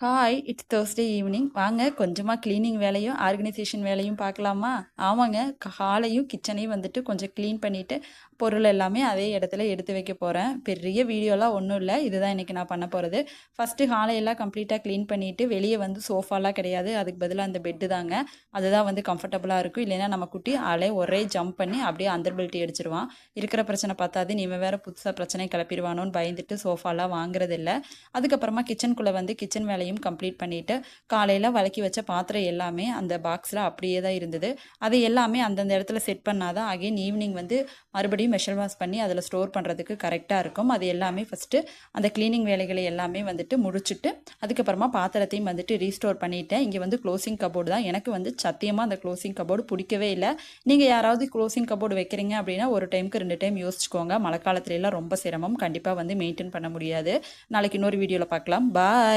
Hi, it's Thursday evening. வாங்க கொஞ்சமாக cleaning வேலையும் ஆர்கனைசேஷன் வேலையும் பார்க்கலாமா? ஆமாங்க, ஹாலையும் கிச்சனையும் வந்துட்டு கொஞ்சம் க்ளீன் பண்ணிவிட்டு பொருள் எல்லாமே அதே இடத்துல எடுத்து வைக்க போகிறேன். பெரிய வீடியோலாம் ஒன்றும் இல்லை, இதுதான் இன்றைக்கி நான் பண்ண போகிறது. ஃபஸ்ட்டு ஹாலையெல்லாம் கம்ப்ளீட்டாக க்ளீன் பண்ணிவிட்டு வெளியே வந்து சோஃபாலாம் கிடையாது, அதுக்கு பதிலாக அந்த பெட்டு தாங்க. அதுதான் வந்து கம்ஃபர்டபுளாக இருக்கும். இல்லைன்னா நம்ம குட்டி ஆளே ஒரே ஜம்ப் பண்ணி அப்படியே அந்தர் பெல்ட்டி அடிச்சிருவான். இருக்கிற பிரச்சனை பார்த்தாது நீ வேறு புதுசாக பிரச்சனை கிளப்பிடுவானோன்னு பயந்துட்டு சோஃபாலாம் வாங்குறதில்ல. அதுக்கப்புறமா கிச்சனுக்குள்ளே வந்து கிச்சன் வேலையும் கம்ப்ளீட் பண்ணிவிட்டு காலையில் வதக்கி வச்ச பாத்திரம் எல்லாமே அந்த பாக்ஸில் அப்படியே தான் இருந்தது. அதை எல்லாமே அந்தந்த இடத்துல செட் பண்ணாதான் அகைன் ஈவினிங் வந்து மறுபடியும் மெஷர் வாஷ் பண்ணி அதில் ஸ்டோர் பண்ணுறதுக்கு கரெக்டாக இருக்கும். அது எல்லாமே ஃபஸ்ட்டு அந்த க்ளீனிங் வேலைகளை எல்லாமே வந்துட்டு முடிச்சுட்டு அதுக்கப்புறமா பாத்திரத்தையும் வந்துட்டு ரீஸ்டோர் பண்ணிட்டேன். இங்கே வந்து க்ளோசிங் கபோர்டு தான். எனக்கு வந்து சத்தியமாக அந்த க்ளோசிங் கபோர்டு பிடிக்கவே இல்லை. நீங்கள் யாராவது க்ளோசிங் கபோர்டு வைக்கிறீங்க அப்படின்னா ஒரு டைமுக்கு 2 டைம் யோசிச்சுக்கோங்க. மழை காலத்துலலாம் ரொம்ப சிரமம், கண்டிப்பாக வந்து மெயின்டைன் பண்ண முடியாது. நாளைக்கு இன்னொரு வீடியோவில் பார்க்கலாம். பாய்.